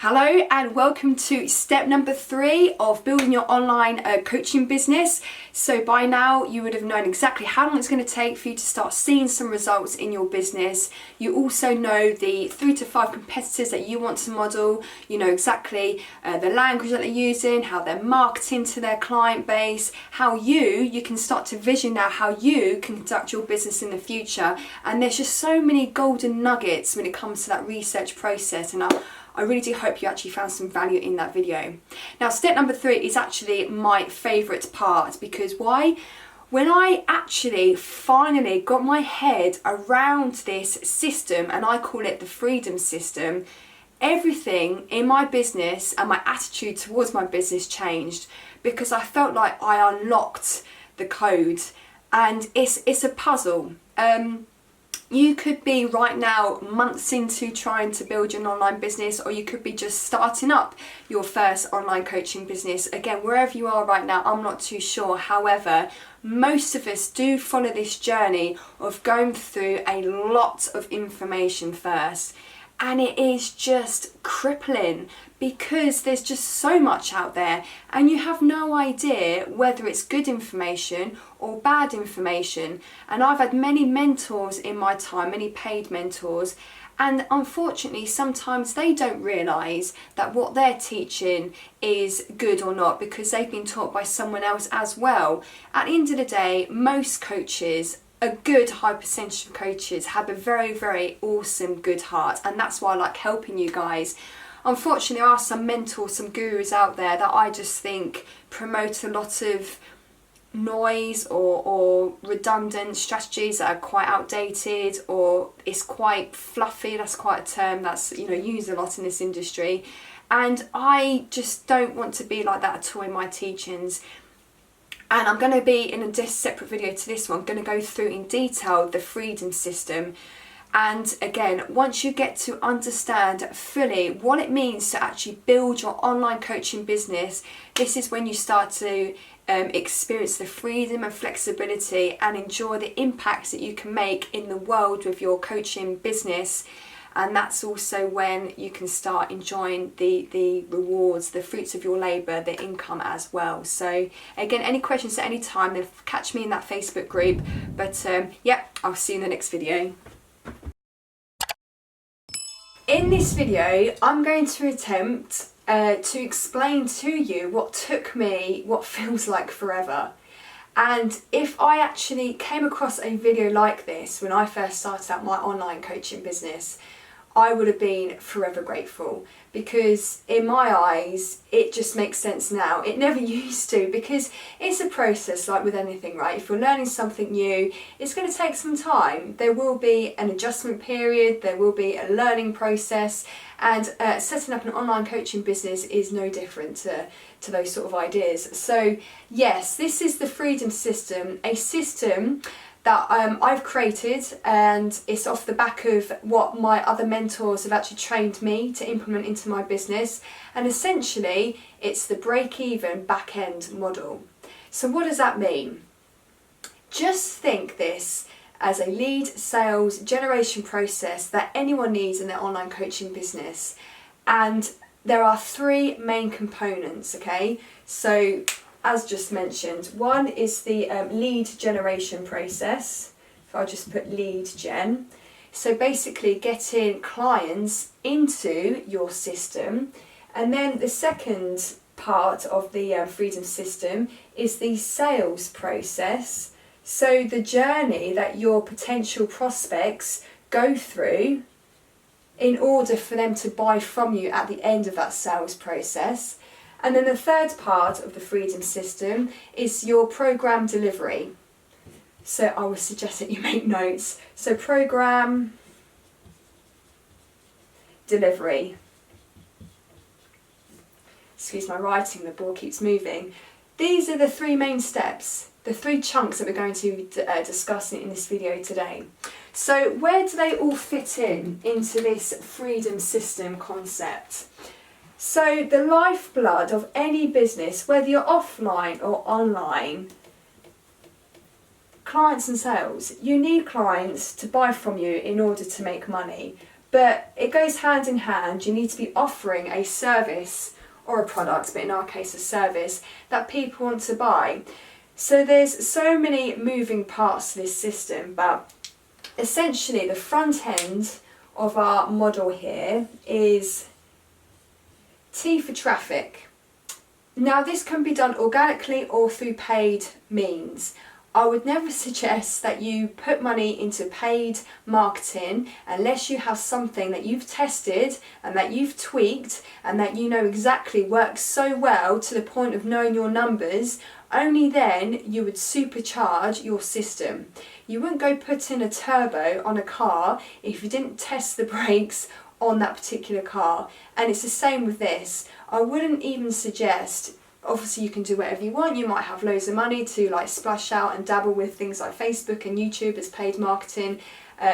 Hello and welcome to step number 3 of building your online coaching business. So by now you would have known exactly how long it's going to take for you to start seeing some results in your business. You also know the 3 to 5 competitors that you want to model. You know exactly the language that they're using, how they're marketing to their client base, how you can start to vision now how you can conduct your business in the future. And there's just so many golden nuggets when it comes to that research process, and I really do hope you actually found some value in that video. Now, step number 3 is actually my favourite part, because why? When I actually finally got my head around this system, and I call it the freedom system, everything in my business and my attitude towards my business changed, because I felt like I unlocked the code. And it's a puzzle. You could be right now months into trying to build your online business, or you could be just starting up your first online coaching business. Again, wherever you are right now, I'm not too sure. However, most of us do follow this journey of going through a lot of information first. And it is just crippling, because there's just so much out there and you have no idea whether it's good information or bad information. And I've had many mentors in my time, many paid mentors, and unfortunately sometimes they don't realise that what they're teaching is good or not, because they've been taught by someone else as well. At the end of the day, most coaches, a good high percentage of coaches, have a very, very awesome good heart, and that's why I like helping you guys. Unfortunately, there are some mentors, some gurus out there that I just think promote a lot of noise or redundant strategies that are quite outdated, or it's quite fluffy. That's quite a term that's used a lot in this industry, and I just don't want to be like that at all in my teachings. And I'm going to be in a separate video to this one, I'm going to go through in detail the freedom system. And again, once you get to understand fully what it means to actually build your online coaching business, this is when you start to experience the freedom and flexibility and enjoy the impacts that you can make in the world with your coaching business. And that's also when you can start enjoying the rewards, the fruits of your labour, the income as well. So again, any questions at any time, then catch me in that Facebook group. But yeah, I'll see you in the next video. In this video, I'm going to attempt to explain to you what took me what feels like forever. And if I actually came across a video like this when I first started out my online coaching business, I would have been forever grateful, because in my eyes it just makes sense now. It never used to, because it's a process like with anything, right? If you're learning something new, it's going to take some time. There will be an adjustment period, there will be a learning process, and setting up an online coaching business is no different to those sort of ideas. So yes, this is the freedom system, a system that I've created, and it's off the back of what my other mentors have actually trained me to implement into my business. And essentially it's the break-even back-end model. So what does that mean? Just think this as a lead sales generation process that anyone needs in their online coaching business. And there are 3 main components, okay? So as just mentioned, one is the lead generation process. If I just put lead gen. So basically getting clients into your system. And then the second part of the freedom system is the sales process. So the journey that your potential prospects go through in order for them to buy from you at the end of that sales process. And then the third part of the freedom system is your program delivery. So I would suggest that you make notes. So program delivery. Excuse my writing, the board keeps moving. These are the 3 main steps, the 3 chunks that we're going to be discussing in this video today. So where do they all fit into this freedom system concept? So the lifeblood of any business, whether you're offline or online, clients and sales. You need clients to buy from you in order to make money. but it goes hand in hand. You need to be offering a service or a product, but in our case a service, that people want to buy. So there's so many moving parts to this system, but essentially the front end of our model here is T for traffic. Now this can be done organically or through paid means. I would never suggest that you put money into paid marketing unless you have something that you've tested and that you've tweaked and that you know exactly works so well to the point of knowing your numbers. Only then you would supercharge your system. You wouldn't go put in a turbo on a car if you didn't test the brakes on that particular car. And it's the same with this. I wouldn't even suggest, obviously you can do whatever you want. You might have loads of money to like splash out and dabble with things like Facebook and YouTube as paid marketing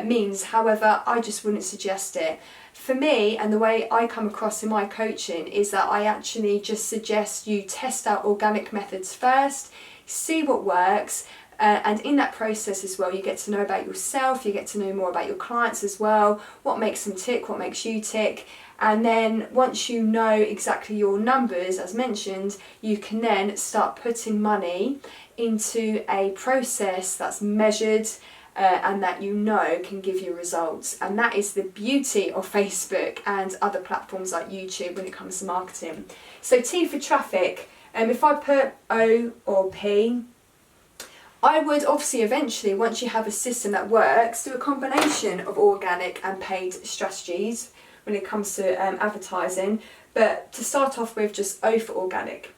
means. However, I just wouldn't suggest it. For me, and the way I come across in my coaching, is that I actually just suggest you test out organic methods first, see what works, and in that process as well, you get to know about yourself, you get to know more about your clients as well, what makes them tick, what makes you tick. And then once you know exactly your numbers, as mentioned, you can then start putting money into a process that's measured and that you know can give you results. And that is the beauty of Facebook and other platforms like YouTube when it comes to marketing. So T for traffic, if I put O or P, I would obviously eventually, once you have a system that works, do a combination of organic and paid strategies when it comes to advertising, but to start off with, just O for organic.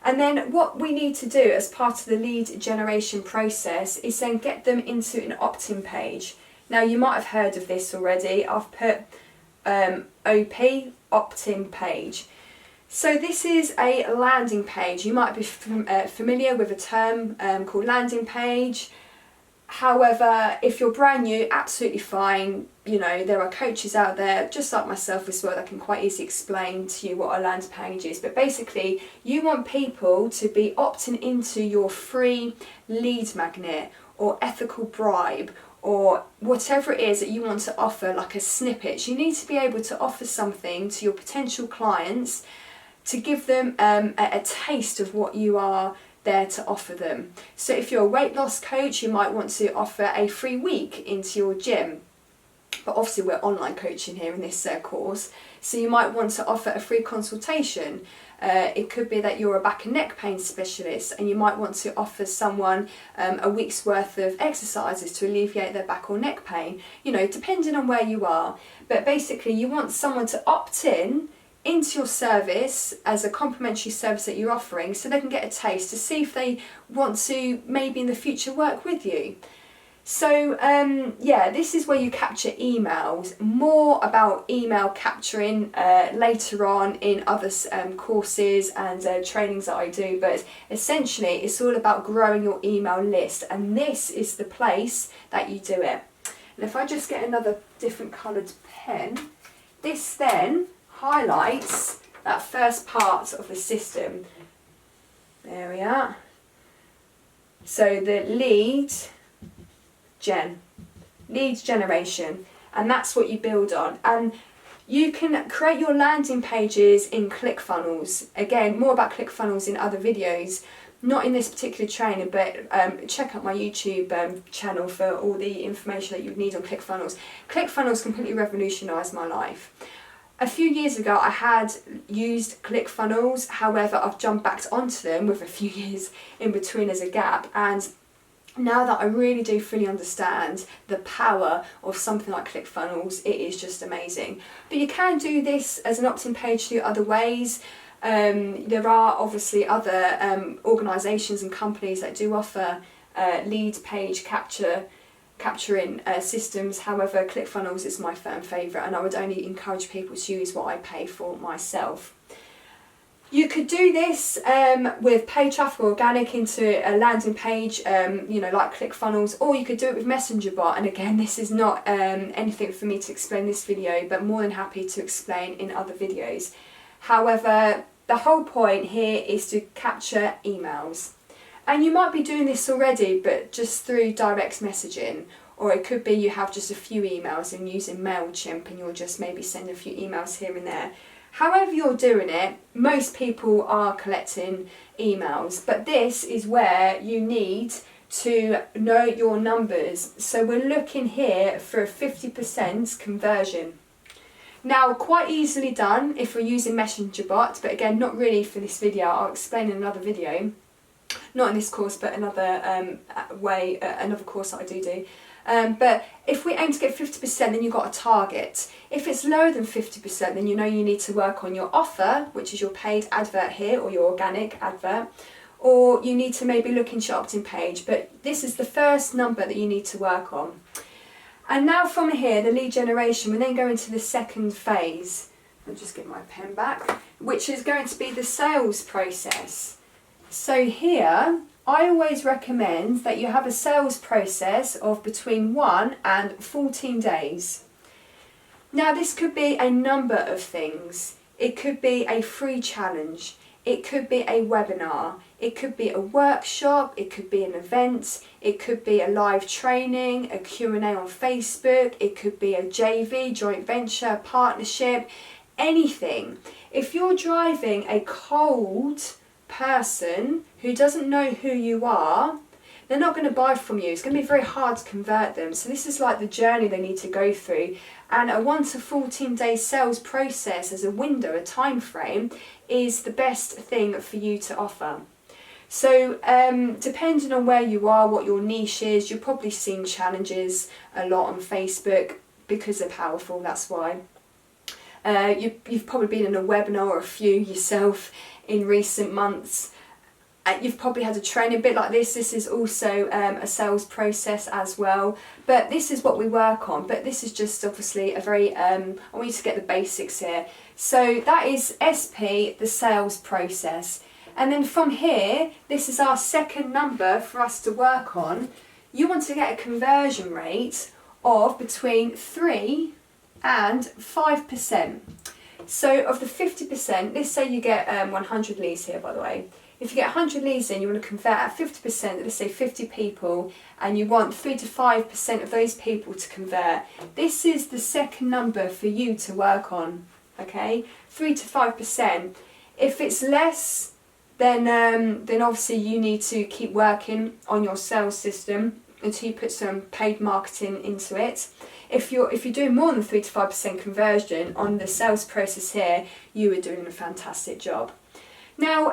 And then what we need to do as part of the lead generation process is then get them into an opt-in page. Now you might have heard of this already. I've put OP, opt-in page. So this is a landing page. You might be familiar with a term called landing page. However, if you're brand new, absolutely fine. You know, there are coaches out there, just like myself as well, that can quite easily explain to you what a landing page is. But basically, you want people to be opting into your free lead magnet or ethical bribe or whatever it is that you want to offer, like a snippet. You need to be able to offer something to your potential clients to give them a taste of what you are there to offer them. So if you're a weight loss coach, you might want to offer a free week into your gym. But obviously we're online coaching here in this course, so you might want to offer a free consultation. It could be that you're a back and neck pain specialist and you might want to offer someone a week's worth of exercises to alleviate their back or neck pain, you know, depending on where you are. But basically you want someone to opt in into your service as a complimentary service that you're offering, so they can get a taste to see if they want to maybe in the future work with you. So yeah, this is where you capture emails. More about email capturing later on in other courses and trainings that I do, but essentially it's all about growing your email list, and this is the place that you do it. And if I just get another different coloured pen, this then highlights that first part of the system. There we are. So the lead generation, and that's what you build on. And you can create your landing pages in ClickFunnels. Again, more about ClickFunnels in other videos, not in this particular training, but check out my YouTube channel for all the information that you need on ClickFunnels. ClickFunnels completely revolutionised my life. A few years ago I had used ClickFunnels, however I've jumped back onto them with a few years in between as a gap, and now that I really do fully understand the power of something like ClickFunnels, it is just amazing. But you can do this as an opt-in page through other ways. There are obviously other organisations and companies that do offer lead page capturing systems. However, ClickFunnels is my firm favourite, and I would only encourage people to use what I pay for myself. You could do this with paid traffic or organic into a landing page, you know, like ClickFunnels, or you could do it with Messenger bot. And again, this is not anything for me to explain in this video, but more than happy to explain in other videos. However, the whole point here is to capture emails. And you might be doing this already, but just through direct messaging, or it could be you have just a few emails and using MailChimp and you'll just maybe send a few emails here and there. However you're doing it, most people are collecting emails, but this is where you need to know your numbers. So we're looking here for a 50% conversion. Now, quite easily done if we're using Messenger bot, but again, not really for this video. I'll explain in another video. Not in this course, but another another course that I do. But if we aim to get 50%, then you've got a target. If it's lower than 50%, then you know you need to work on your offer, which is your paid advert here, or your organic advert, or you need to maybe look into your opt-in page. But this is the first number that you need to work on. And now from here, the lead generation, we then go into the second phase. I'll just get my pen back, which is going to be the sales process. So here, I always recommend that you have a sales process of between 1 and 14 days. Now this could be a number of things. It could be a free challenge. It could be a webinar. It could be a workshop. It could be an event. It could be a live training, a Q&A on Facebook. It could be a JV, joint venture, partnership, anything. If you're driving a cold person who doesn't know who you are, they're not going to buy from you. It's going to be very hard to convert them. So this is like the journey they need to go through. And a 1 to 14 day sales process as a window, a time frame, is the best thing for you to offer. So depending on where you are, what your niche is, you've probably seen challenges a lot on Facebook because they're powerful, that's why. You've probably been in a webinar or a few yourself in recent months. You've probably had a training a bit like this. This is also a sales process as well, but this is what we work on. But this is just obviously a very I want you to get the basics here. So that is SP, the sales process, and then from here, this is our second number for us to work on. You want to get a conversion rate of between 3 and 5%. So of the 50%, let's say you get 100 leads here, by the way. If you get 100 leads in, you want to convert at 50%, let's say 50 people, and you want 3 to 5% of those people to convert. This is the second number for you to work on, okay? 3 to 5%. If it's less, then obviously you need to keep working on your sales system until you put some paid marketing into it. If you're doing more than 3 to 5% conversion on the sales process here, you are doing a fantastic job. Now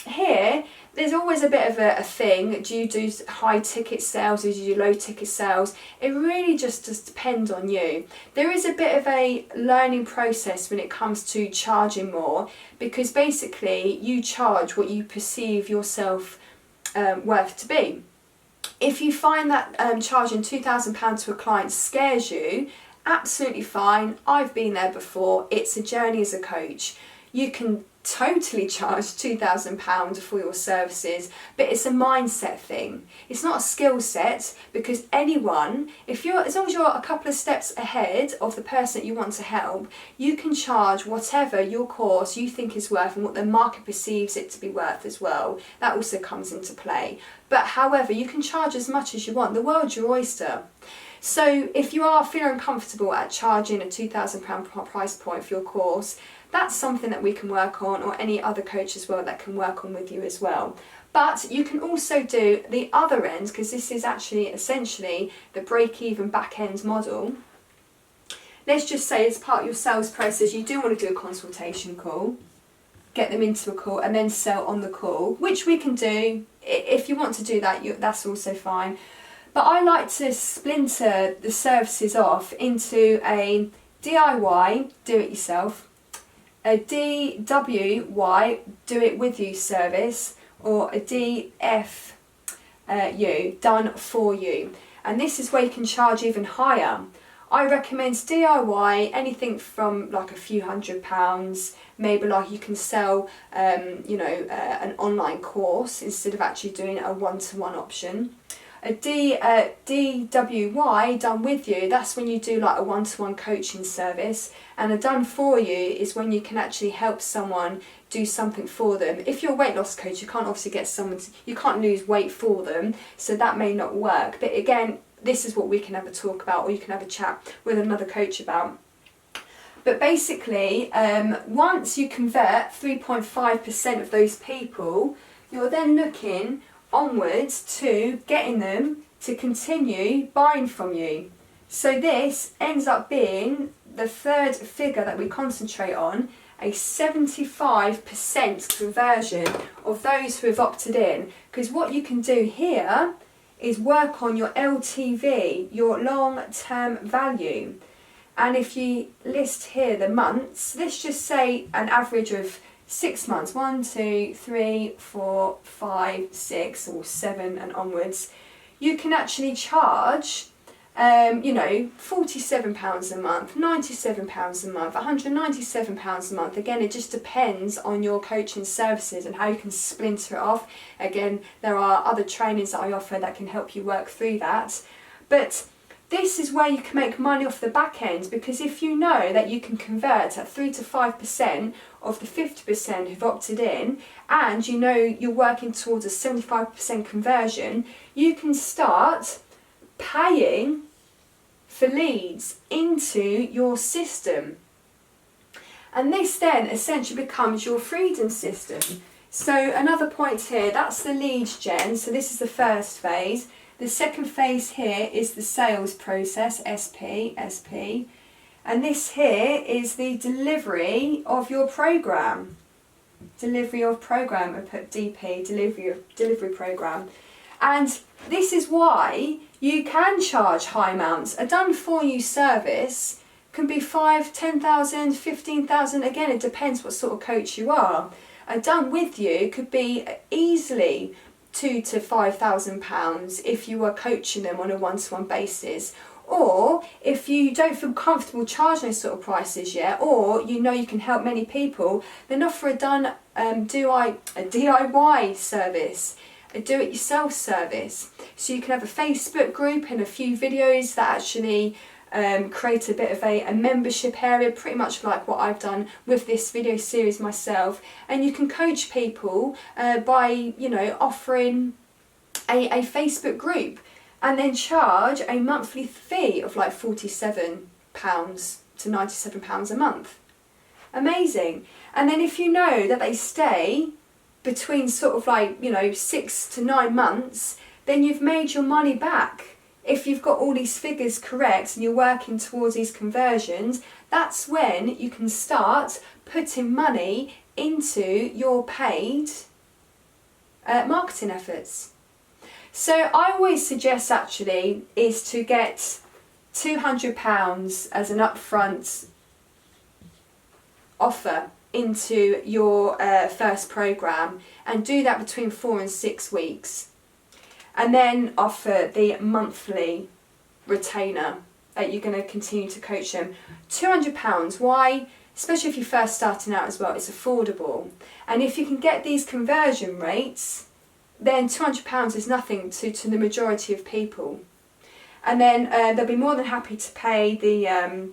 here, there's always a bit of a thing. Do you do high ticket sales or do you do low ticket sales? It really just does depend on you. There is a bit of a learning process when it comes to charging more, because basically you charge what you perceive yourself worth to be. If you find that charging £2,000 to a client scares you, absolutely fine. I've been there before. It's a journey as a coach. You can totally charge £2,000 for your services, but it's a mindset thing. It's not a skill set, because anyone, as long as you're a couple of steps ahead of the person that you want to help, you can charge whatever your course you think is worth and what the market perceives it to be worth as well. That also comes into play. But however, you can charge as much as you want. The world's your oyster. So if you are feeling uncomfortable at charging a £2,000 price point for your course, that's something that we can work on, or any other coach as well that can work on with you as well. But you can also do the other end, because this is actually essentially the break-even back-end model. Let's just say as part of your sales process, you do want to do a consultation call, get them into a call and then sell on the call, which we can do. If you want to do that, that's also fine. But I like to splinter the services off into a DIY, do it yourself, a DWY, do it with you service, or a DFU, done for you. And this is where you can charge even higher. I recommend DIY, anything from like a few £100, maybe like you can sell, an online course instead of actually doing a one-to-one option. A DWY, done with you, that's when you do like a one-to-one coaching service, and a done for you is when you can actually help someone do something for them. If you're a weight loss coach, you can't obviously get someone you can't lose weight for them, so that may not work. But again, this is what we can have a talk about, or you can have a chat with another coach about. But basically, once you convert 3.5% of those people, you're then looking onwards to getting them to continue buying from you. So this ends up being the third figure that we concentrate on, a 75% conversion of those who have opted in. Because what you can do here is work on your LTV, your long-term value. And if you list here the months, let's just say an average of 6 months, 1, 2, 3, 4, 5, 6, or 7 and onwards, you can actually charge £47 a month, £97 a month, £197 a month. Again, it just depends on your coaching services and how you can splinter it off. Again, there are other trainings that I offer that can help you work through that. But this is where you can make money off the back end, because if you know that you can convert at 3 to 5% of the 50% who've opted in, and you know you're working towards a 75% conversion, you can start paying for leads into your system. And this then essentially becomes your freedom system. So another point here, that's the lead gen. So this is the first phase. The second phase here is the sales process, SP. And this here is the delivery of your program. Delivery of program, I put DP, delivery program. And this is why you can charge high amounts. A done for you service can be 5, 10,000, 15,000. Again, it depends what sort of coach you are. A done with you could be easily £2,000 to £5,000 if you are coaching them on a one-to-one basis. Or if you don't feel comfortable charging those sort of prices yet, or you know you can help many people, then offer a DIY service, a do-it-yourself service. So you can have a Facebook group and a few videos that actually create a bit of a membership area, pretty much like what I've done with this video series myself. And you can coach people by, offering a Facebook group, and then charge a monthly fee of like £47 to £97 a month. Amazing. And then if you know that they stay between 6 to 9 months, then you've made your money back. If you've got all these figures correct and you're working towards these conversions, that's when you can start putting money into your paid marketing efforts. So I always suggest actually is to get £200 as an upfront offer into your first program, and do that between 4 and 6 weeks, and then offer the monthly retainer that you're going to continue to coach them. £200, why? Especially if you're first starting out as well, it's affordable. And if you can get these conversion rates, then £200 is nothing to the majority of people. And then they'll be more than happy to pay the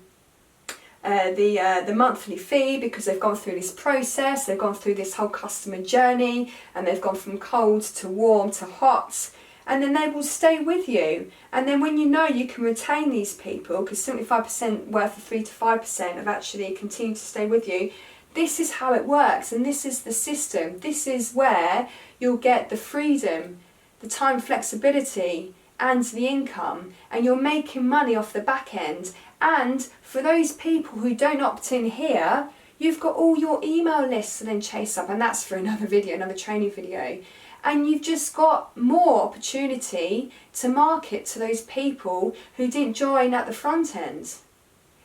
monthly fee, because they've gone through this process, they've gone through this whole customer journey, and they've gone from cold to warm to hot, and then they will stay with you. And then when you know you can retain these people, because 75% worth of 3 to 5% have actually continued to stay with you, this is how it works, and this is the system. This is where you'll get the freedom, the time flexibility, and the income, and you're making money off the back end. And for those people who don't opt in here, you've got all your email lists to then chase up, and that's for another video, another training video. And you've just got more opportunity to market to those people who didn't join at the front end.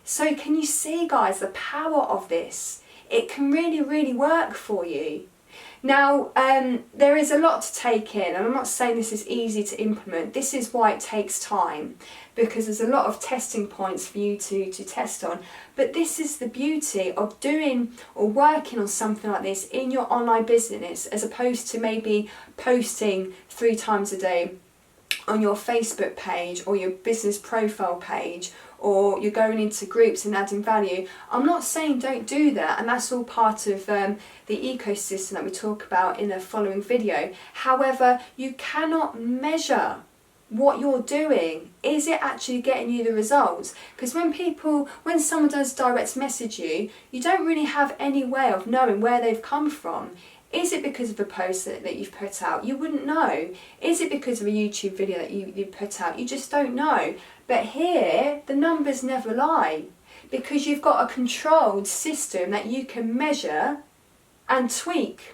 So can you see, guys, the power of this? It can really, really work for you. Now, there is a lot to take in, and I'm not saying this is easy to implement. This is why it takes time, because there's a lot of testing points for you to test on. But this is the beauty of doing or working on something like this in your online business, as opposed to maybe posting 3 times a day on your Facebook page or your business profile page, or you're going into groups and adding value. I'm not saying don't do that, and that's all part of the ecosystem that we talk about in a following video. However, you cannot measure what you're doing. Is it actually getting you the results? Because when someone does direct message you, you don't really have any way of knowing where they've come from. Is it because of a post that you've put out? You wouldn't know. Is it because of a YouTube video that you put out? You just don't know. But here, the numbers never lie, because you've got a controlled system that you can measure and tweak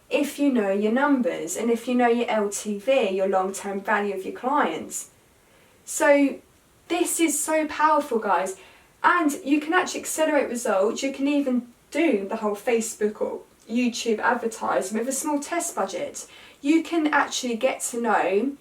if you know your numbers and if you know your LTV, your long-term value of your clients. So this is so powerful, guys. And you can actually accelerate results. You can even do the whole Facebook or YouTube advertising with a small test budget. You can actually get to know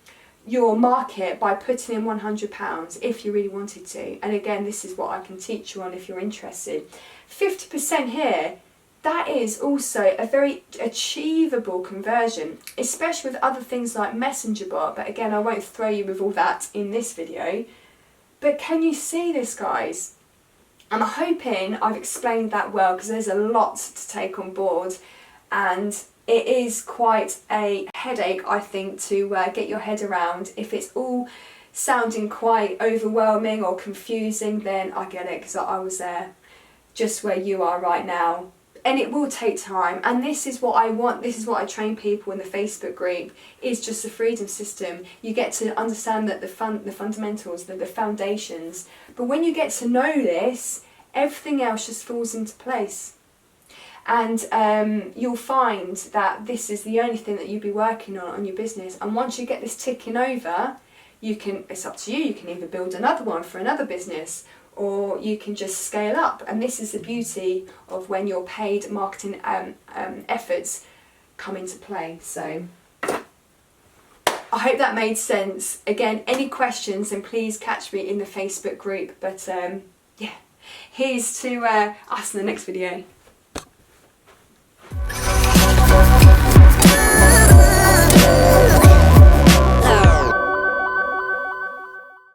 your market by putting in £100 if you really wanted to. And again, this is what I can teach you on if you're interested. 50% here, that is also a very achievable conversion, especially with other things like Messenger bot. But again, I won't throw you with all that in this video. But can you see this, guys? I'm hoping I've explained that well, because there's a lot to take on board, and it is quite a headache, I think, to get your head around. If it's all sounding quite overwhelming or confusing, then I get it, because I was there just where you are right now. And it will take time, and this is what I want, this is what I train people in the Facebook group, is just the freedom system. You get to understand that the fundamentals, the foundations, but when you get to know this, everything else just falls into place. And you'll find that this is the only thing that you'll be working on your business. And once you get this ticking over, it's up to you, you can either build another one for another business, or you can just scale up. And this is the beauty of when your paid marketing efforts come into play. So I hope that made sense. Again, any questions, then please catch me in the Facebook group. But yeah, here's to us in the next video.